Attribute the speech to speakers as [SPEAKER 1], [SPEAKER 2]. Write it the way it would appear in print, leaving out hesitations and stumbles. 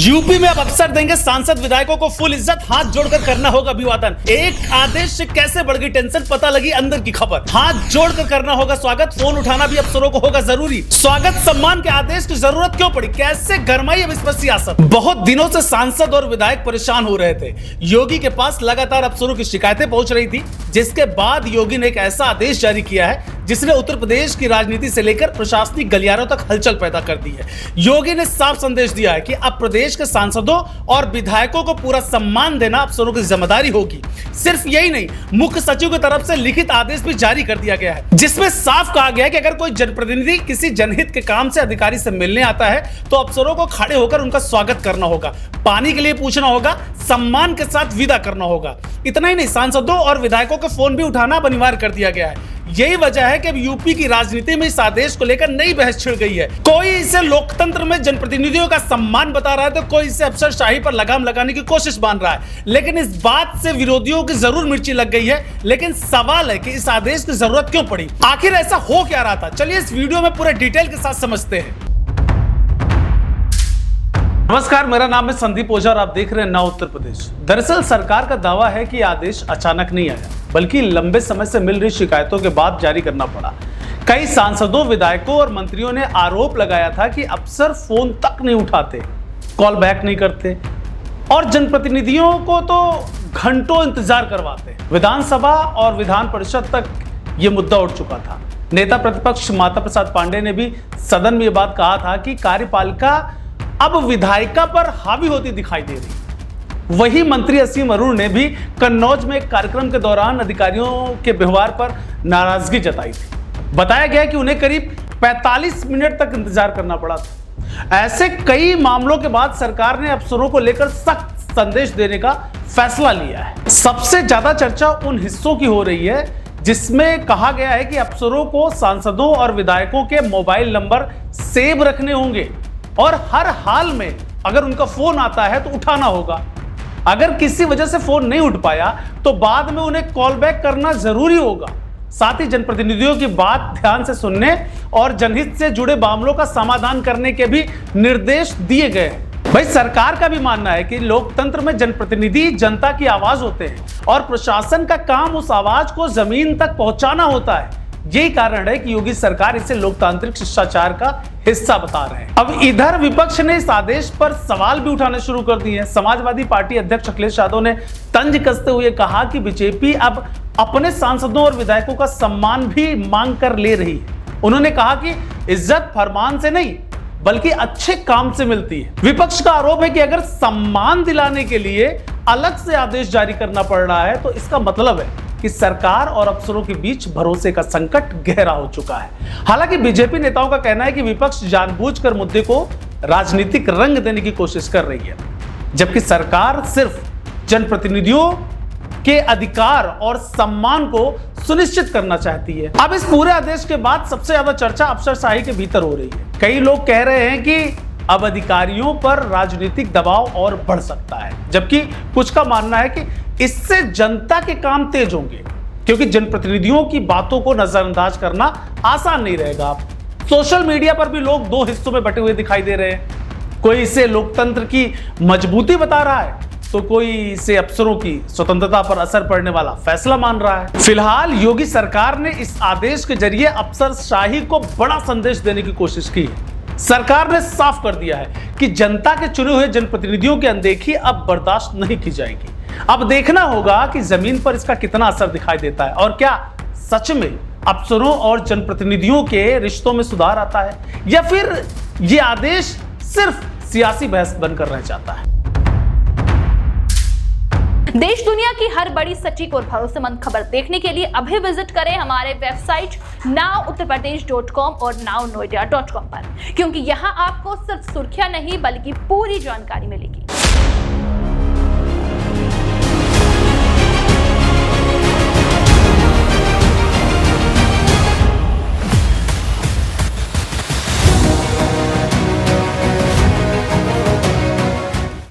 [SPEAKER 1] UP में अब अफसर देंगे सांसद विधायकों को फुल इज्जत, हाथ जोड़कर करना होगा अभिवादन। एक आदेश से कैसे बढ़ गई टेंशन, पता लगी अंदर की खबर। हाथ जोड़कर करना होगा स्वागत, फोन उठाना भी अफसरों को होगा जरूरी। स्वागत सम्मान के आदेश की जरूरत क्यों पड़ी, कैसे गरमाई अब इस पर सियासत। बहुत दिनों से सांसद और विधायक परेशान हो रहे थे। योगी के पास लगातार अफसरों की शिकायतें पहुंच रही थी, जिसके बाद योगी ने एक ऐसा आदेश जारी किया है जिसने उत्तर प्रदेश की राजनीति से लेकर प्रशासनिक गलियारों तक हलचल पैदा कर दी है। योगी ने साफ संदेश दिया है कि अब प्रदेश के सांसदों और विधायकों को पूरा सम्मान देना अफसरों की जिम्मेदारी होगी। सिर्फ यही नहीं, मुख्य सचिव की तरफ से लिखित आदेश भी जारी कर दिया गया है, जिसमें साफ कहा गया है कि अगर कोई जनप्रतिनिधि किसी जनहित के काम से अधिकारी से मिलने आता है तो अफसरों को खड़े होकर उनका स्वागत करना होगा, पानी के लिए पूछना होगा, सम्मान के साथ विदा करना होगा। इतना ही नहीं, सांसदों और विधायकों के फोन भी उठाना अनिवार्य कर दिया गया है। यही वजह है कि अब यूपी की राजनीति में इस आदेश को लेकर नई बहस छिड़ गई है। कोई इसे लोकतंत्र में जनप्रतिनिधियों का सम्मान बता रहा है तो कोई इसे अफसरशाही पर लगाम लगाने की कोशिश मान रहा है। लेकिन इस बात से विरोधियों की जरूर मिर्ची लग गई है। लेकिन सवाल है कि इस आदेश की जरूरत क्यों पड़ी, आखिर ऐसा हो क्या रहा था। चलिए इस वीडियो में पूरे डिटेल के साथ समझते हैं। नमस्कार, मेरा नाम है संदीप ओझा और आप देख रहे हैं नव उत्तर प्रदेश। दरअसल सरकार का दावा है कि आदेश अचानक नहीं आया, बल्कि लंबे समय से मिल रही शिकायतों के बाद जारी करना पड़ा। कई सांसदों, विधायकों और मंत्रियों ने आरोप लगाया था कि अफसर फोन तक नहीं उठाते, कॉल बैक नहीं करते और जनप्रतिनिधियों को तो घंटों इंतजार करवाते। विधानसभा और विधान परिषद तक यह मुद्दा उठ चुका था। नेता प्रतिपक्ष माता प्रसाद पांडे ने भी सदन में यह बात कहा था कि कार्यपालिका अब विधायिका पर हावी होती दिखाई दे रही। वही मंत्री असीम अरुण ने भी कन्नौज में एक कार्यक्रम के दौरान अधिकारियों के व्यवहार पर नाराजगी जताई थी। बताया गया कि उन्हें करीब 45 मिनट तक इंतजार करना पड़ा था। ऐसे कई मामलों के बाद सरकार ने अफसरों को लेकर सख्त संदेश देने का फैसला लिया है। सबसे ज्यादा चर्चा उन हिस्सों की हो रही है जिसमें कहा गया है कि अफसरों को सांसदों और विधायकों के मोबाइल नंबर सेव रखने होंगे और हर हाल में अगर उनका फोन आता है तो उठाना होगा। अगर किसी वजह से फोन नहीं उठ पाया तो बाद में उन्हें कॉल बैक करना जरूरी होगा। साथ ही जनप्रतिनिधियों की बात ध्यान से सुनने और जनहित से जुड़े मामलों का समाधान करने के भी निर्देश दिए गए हैं। भाई, सरकार का भी मानना है कि लोकतंत्र में जनप्रतिनिधि जनता की आवाज होते हैं और प्रशासन का काम उस आवाज को जमीन तक पहुंचाना होता है। यही कारण है कि योगी सरकार इसे लोकतांत्रिक शिष्टाचार का हिस्सा बता रहे हैं। अब इधर विपक्ष ने इस आदेश पर सवाल भी उठाने शुरू कर दिए हैं। समाजवादी पार्टी अध्यक्ष अखिलेश यादव ने तंज कसते हुए कहा कि बीजेपी अब अपने सांसदों और विधायकों का सम्मान भी मांग कर ले रही है। उन्होंने कहा कि इज्जत फरमान से नहीं बल्कि अच्छे काम से मिलती है। विपक्ष का आरोप है कि अगर सम्मान दिलाने के लिए अलग से आदेश जारी करना पड़ रहा है तो इसका मतलब है कि सरकार और अफसरों के बीच भरोसे का संकट गहरा हो चुका है। हालांकि बीजेपी नेताओं का कहना है कि विपक्ष जानबूझकर मुद्दे को राजनीतिक रंग देने की कोशिश कर रही है, जबकि सरकार सिर्फ जनप्रतिनिधियों के अधिकार और सम्मान को सुनिश्चित करना चाहती है। अब इस पूरे आदेश के बाद सबसे ज्यादा चर्चा अफसरशाही के भीतर हो रही है। कई लोग कह रहे हैं कि अब अधिकारियों पर राजनीतिक दबाव और बढ़ सकता है, जबकि कुछ का मानना है कि इससे जनता के काम तेज होंगे, क्योंकि जनप्रतिनिधियों की बातों को नजरअंदाज करना आसान नहीं रहेगा। सोशल मीडिया पर भी लोग दो हिस्सों में बटे हुए दिखाई दे रहे हैं। कोई इसे लोकतंत्र की मजबूती बता रहा है तो कोई इसे अफसरों की स्वतंत्रता पर असर पड़ने वाला फैसला मान रहा है। फिलहाल योगी सरकार ने इस आदेश के जरिए अफसरशाही को बड़ा संदेश देने की कोशिश की है। सरकार ने साफ कर दिया है कि जनता के चुने हुए जनप्रतिनिधियों की अनदेखी अब बर्दाश्त नहीं की जाएगी। अब देखना होगा कि जमीन पर इसका कितना असर दिखाई देता है और क्या सच में अफसरों और जनप्रतिनिधियों के रिश्तों में सुधार आता है या फिर यह आदेश सिर्फ सियासी बहस बनकर रह जाता है।
[SPEAKER 2] देश दुनिया की हर बड़ी सटीक और भरोसेमंद खबर देखने के लिए अभी विजिट करें हमारे वेबसाइट nowuttarpradesh.com और nownoida.com पर, क्योंकि यहाँ आपको सिर्फ सुर्खियां नहीं बल्कि पूरी जानकारी मिलेगी।